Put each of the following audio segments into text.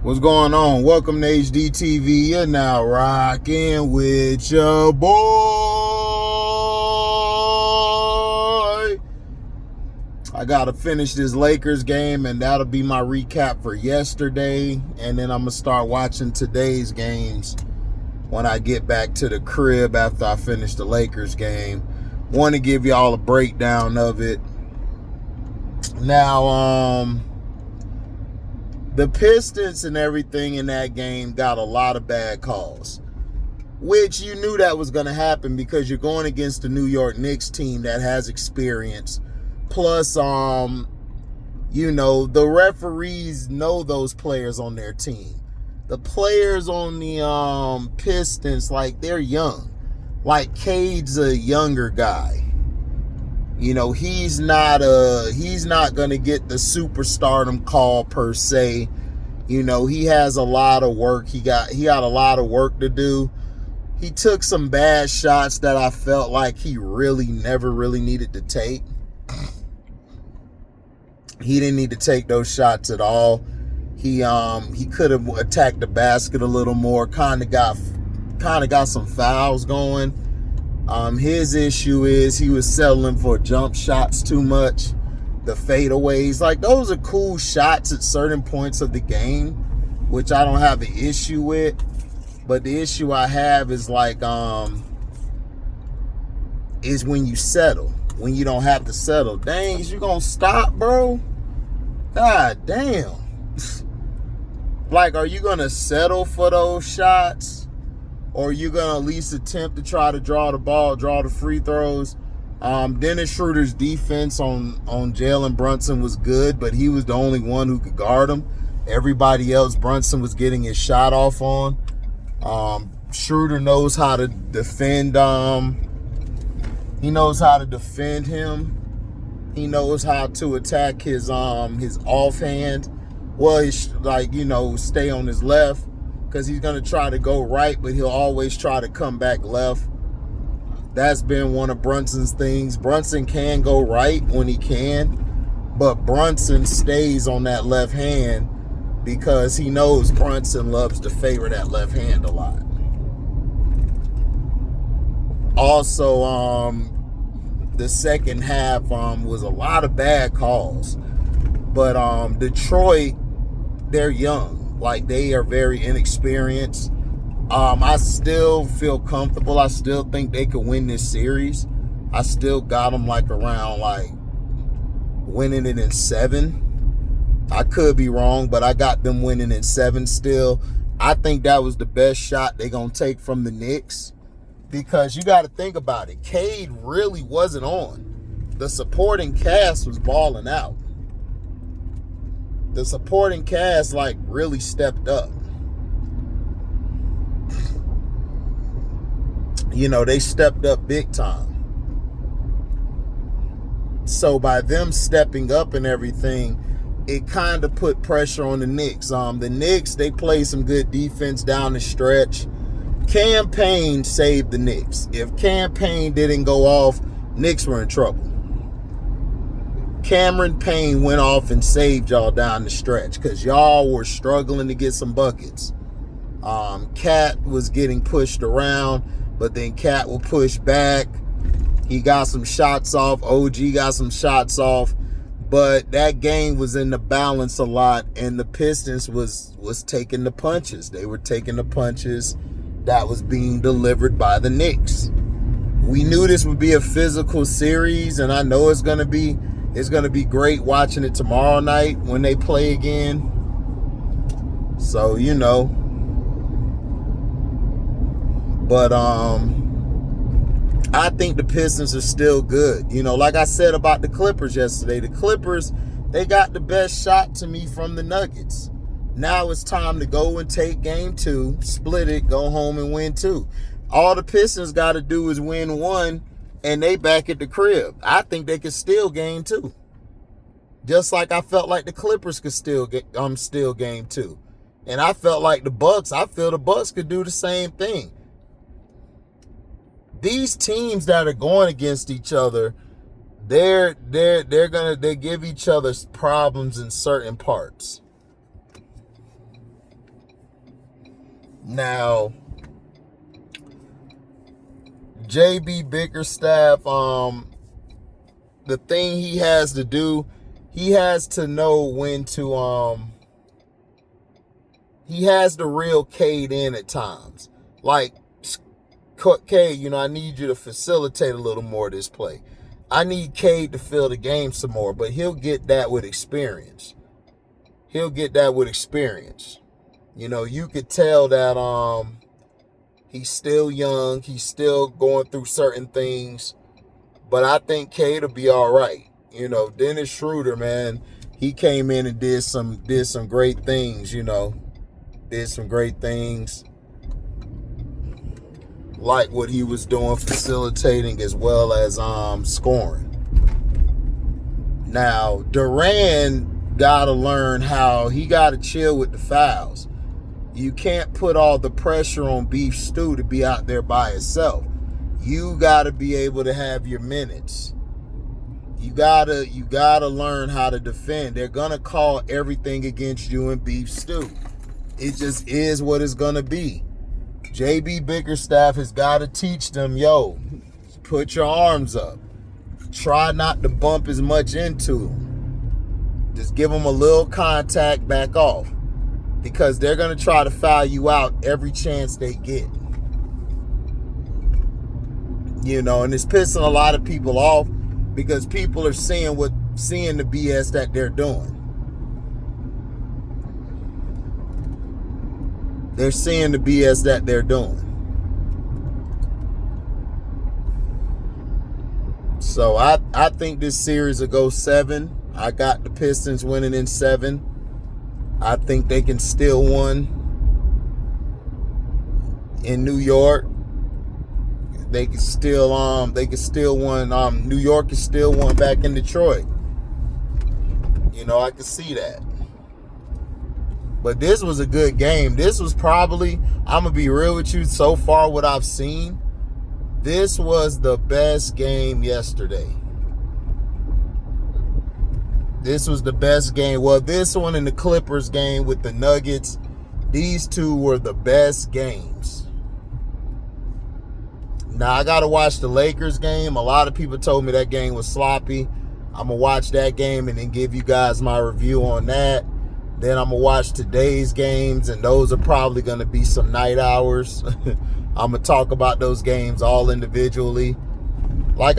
What's going on? Welcome to HDiiTV. You're now rocking with your boy. I gotta finish this Lakers game, and that'll be my recap for yesterday. And then I'm gonna start watching today's games when I get back to the crib after I finish the Lakers game. Want to give y'all a breakdown of it. Now, the Pistons and everything in that game got a lot of bad calls, which you knew that was going to happen because you're going against the New York Knicks team that has experience. Plus, the referees know those players on their team. The players on the Pistons, they're young. Like, Cade's a younger guy. He's not going to get the superstardom call per se. He has a lot of work. He got a lot of work to do. He took some bad shots that I felt like he never really needed to take. He didn't need to take those shots at all. He could have attacked the basket a little more. Kind of got some fouls going. His issue is he was settling for jump shots too much. The fadeaways, those are cool shots at certain points of the game, which I don't have an issue with. But the issue I have is is when you settle, when you don't have to settle. Dang, is you gonna stop, bro? God damn. Are you gonna settle for those shots? Or are you going to at least attempt to try to draw the ball, draw the free throws? Dennis Schroeder's defense on Jalen Brunson was good, but he was the only one who could guard him. Everybody else, Brunson was getting his shot off on. Schroeder knows how to defend. He knows how to defend him. He knows how to attack his offhand. Well, stay on his left. Because he's going to try to go right, but he'll always try to come back left. That's been one of Brunson's things. Brunson can go right when he can, but Brunson stays on that left hand because he knows Brunson loves to favor that left hand a lot. Also, the second half was a lot of bad calls. But Detroit, they're young. They are very inexperienced. I still feel comfortable. I still think they could win this series. I still got them around winning it in 7. I could be wrong, but I got them winning in 7 still. I think that was the best shot they're going to take from the Knicks because you got to think about it. Cade really wasn't on. The supporting cast was balling out. The supporting cast really stepped up. They stepped up big time. So by them stepping up and everything, it kind of put pressure on the Knicks. The Knicks, they played some good defense down the stretch. Cam Payne saved the Knicks. If Cam Payne didn't go off, Knicks were in trouble. Cameron Payne went off and saved y'all down the stretch because y'all were struggling to get some buckets. Cat was getting pushed around, but then Cat will push back. He got some shots off. OG got some shots off. But that game was in the balance a lot, and the Pistons was taking the punches. They were taking the punches that was being delivered by the Knicks. We knew this would be a physical series, and I know it's going to be great watching it tomorrow night when they play again. So, But I think the Pistons are still good. Like I said about the Clippers yesterday, the Clippers, they got the best shot to me from the Nuggets. Now it's time to go and take game 2, split it, go home and win 2. All the Pistons got to do is win 1. And they back at the crib. I think they could steal game 2. Just like I felt like the Clippers could steal game 2. And I felt like the Bucks could do the same thing. These teams that are going against each other, they give each other problems in certain parts. Now, JB Bickerstaff, the thing he has to do, he has to know when to, he has to reel Cade in at times. Like, Cade, I need you to facilitate a little more of this play. I need Cade to feel the game some more, but he'll get that with experience. You could tell that he's still young. He's still going through certain things. But I think Cade will be all right. Dennis Schroeder, man, he came in and did some great things, Did some great things. Like what he was doing, facilitating as well as scoring. Now, Durant got to learn how he got to chill with the fouls. You can't put all the pressure on Beef Stew to be out there by himself. You got to be able to have your minutes. You gotta learn how to defend. They're gonna call everything against you and Beef Stew. It just is what it's gonna be. JB Bickerstaff has got to teach them, put your arms up. Try not to bump as much into them. Just give them a little contact, back off. Because they're going to try to foul you out every chance they get. And it's pissing a lot of people off because people are seeing the BS that they're doing. They're seeing the BS that they're doing. So I think this series will go 7. I got the Pistons winning in 7. I think they can steal one in New York. They can steal one. New York can steal one back in Detroit. I can see that. But this was a good game. This was probably, I'm going to be real with you, so far what I've seen, this was the best game yesterday. This was the best game. Well, this one and the Clippers game with the Nuggets, these two were the best games. Now, I got to watch the Lakers game. A lot of people told me that game was sloppy. I'm going to watch that game and then give you guys my review on that. Then I'm going to watch today's games, and those are probably going to be some night hours. I'm going to talk about those games all individually. I'm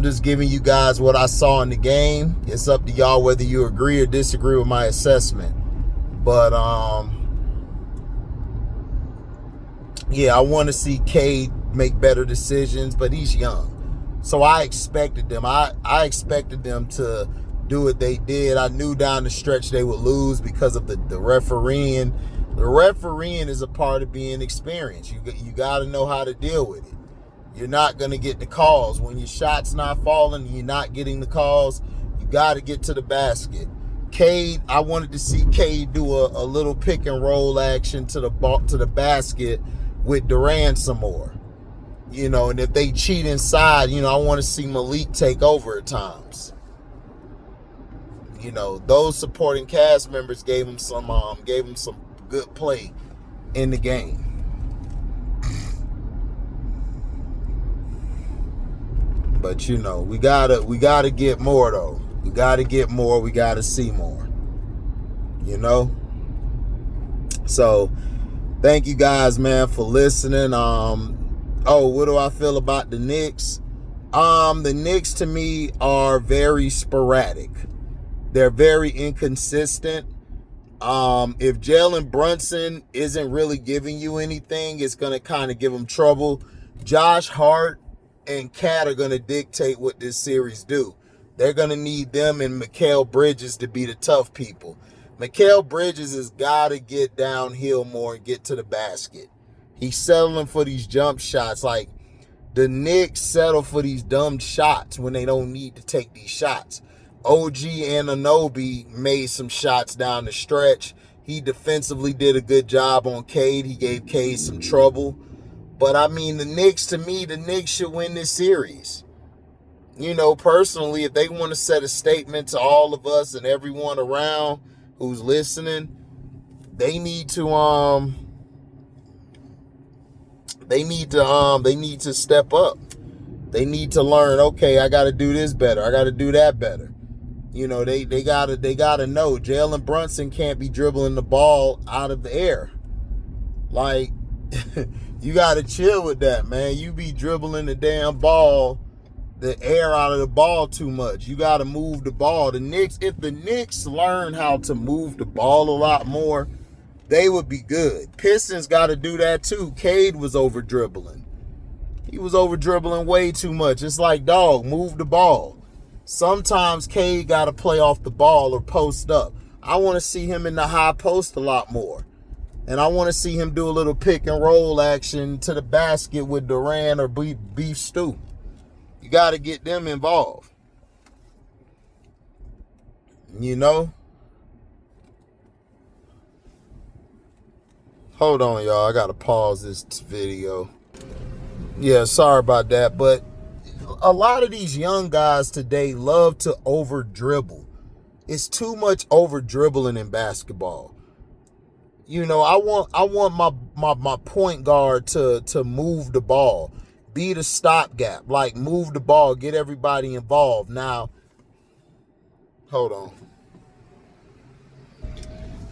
just giving you guys what I saw in the game. It's up to y'all whether you agree or disagree with my assessment. But, yeah, I want to see Cade make better decisions, but he's young. So I expected them. I expected them to do what they did. I knew down the stretch they would lose because of the refereeing. The refereeing is a part of being experienced. You got to know how to deal with it. You're not going to get the calls. When your shot's not falling and you're not getting the calls, you got to get to the basket. Cade, I wanted to see Cade do a little pick and roll action to the basket with Durant some more. And if they cheat inside, I want to see Malik take over at times. Those supporting cast members gave him some good play in the game. But we gotta get more though. We gotta get more. We gotta see more. So thank you guys, man, for listening. What do I feel about the Knicks? The Knicks to me are very sporadic. They're very inconsistent. If Jalen Brunson isn't really giving you anything, it's going to kind of give him trouble. Josh Hart and Cat are going to dictate what this series do. They're going to need them and Mikal Bridges to be the tough people. Mikal Bridges has got to get downhill more and get to the basket. He's settling for these jump shots. Like, the Knicks settle for these dumb shots when they don't need to take these shots. OG Anunoby made some shots down the stretch. He defensively did a good job on Cade. He gave Cade some trouble. But, the Knicks should win this series. Personally, if they want to set a statement to all of us and everyone around who's listening, they need to they need to step up. They need to learn, okay, I got to do this better. I got to do that better. You know, they gotta know Jalen Brunson can't be dribbling the ball out of the air. Like, you gotta chill with that, man. You be dribbling the damn ball, the air out of the ball too much. You gotta move the ball. The Knicks, if the Knicks learn how to move the ball a lot more, they would be good. Pistons gotta do that too. Cade was over dribbling. He was over dribbling way too much. It's like, dog, move the ball. Sometimes Cade got to play off the ball or post up. I want to see him in the high post a lot more. And I want to see him do a little pick and roll action to the basket with Durant or Beef Stew. You got to get them involved. You know? Hold on, y'all. I got to pause this video. Yeah, sorry about that, but a lot of these young guys today love to over dribble. It's too much over dribbling in basketball. You know, I want my point guard to move the ball, be the stopgap, like move the ball, get everybody involved. Now, hold on.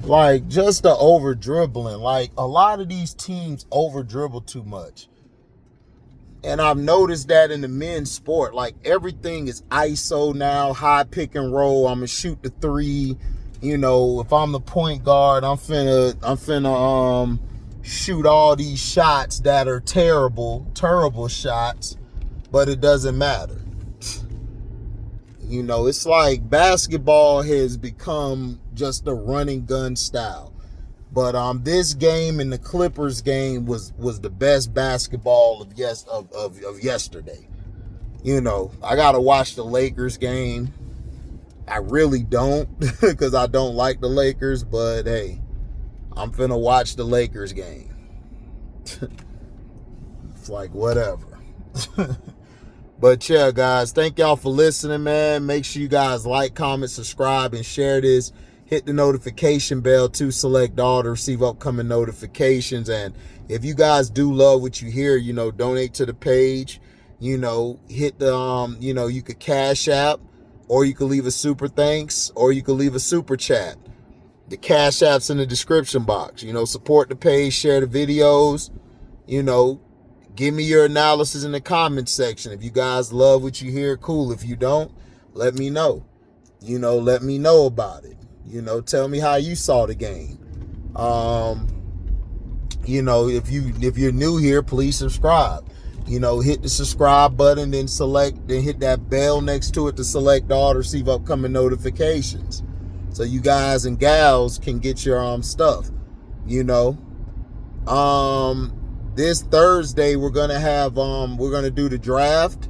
Like, just the over dribbling. Like, a lot of these teams over dribble too much. And I've noticed that in the men's sport, like everything is ISO now, high pick and roll. I'm gonna shoot the three. You know, if I'm the point guard, I'm finna shoot all these shots that are terrible shots, but it doesn't matter. You know, it's like basketball has become just a running gun style. But this game and the Clippers game was the best basketball of yesterday. You know, I gotta watch the Lakers game. I really don't, because I don't like the Lakers. But hey, I'm finna watch the Lakers game. It's like whatever. But yeah, guys, thank y'all for listening, man. Make sure you guys like, comment, subscribe, and share this. Hit the notification bell to select all to receive upcoming notifications. And if you guys do love what you hear, you know, donate to the page. You know, hit the, you know, you could Cash App, or you could leave a super thanks, or you could leave a super chat. The Cash App's in the description box. You know, support the page, share the videos. You know, give me your analysis in the comments section. If you guys love what you hear, cool. If you don't, let me know. You know, let me know about it. You know, tell me how you saw the game. You know, if you're new here, please subscribe. You know, hit the subscribe button, then hit that bell next to it to select all to receive upcoming notifications. So you guys and gals can get your stuff. You know. This Thursday we're gonna do the draft.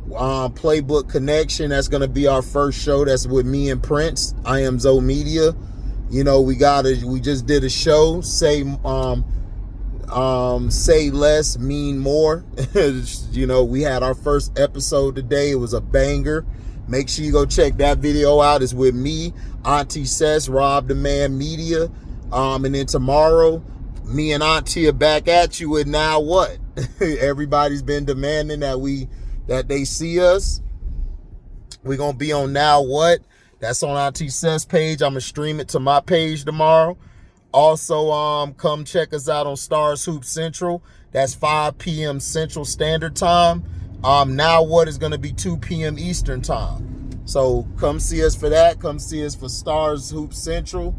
Playbook Connection, that's gonna be our first show. That's with me and Prince. I am Zoe Media. You know, we just did a show, say less, mean more. You know, we had our first episode today. It was a banger. Make sure you go check that video out. It's with me, Auntie Cess, Rob the Man Media. And then tomorrow, me and Auntie are back at you with Now What. Everybody's been demanding that they see us. We're going to be on Now What. That's on Auntie Cess page. I'm going to stream it to my page tomorrow. Also, come check us out on Stars Hoop Central. That's 5 p.m. Central Standard Time. Now What is going to be 2 p.m. Eastern Time. So come see us for that. Come see us for Stars Hoop Central.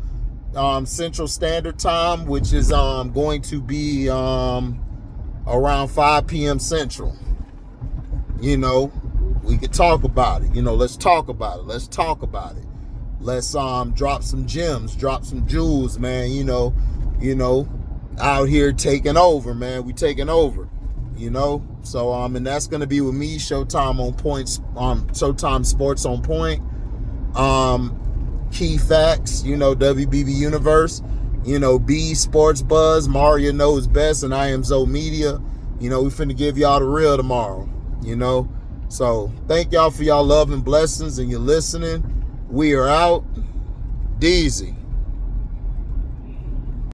Central Standard Time, which is going to be around 5 p.m. Central. You know, we could talk about it. You know, let's talk about it. Let's drop some gems, drop some jewels, man. You know, out here taking over, man. We taking over, you know. So and that's gonna be with me, Showtime on Points, Showtime Sports on Point. Key Facts, you know, WBB Universe, you know, B Sports Buzz, Mario Knows Best, and I am Zoe Media. You know, we finna give y'all the real tomorrow. You know, so thank y'all for y'all love and blessings and your listening. We are out. Deezy.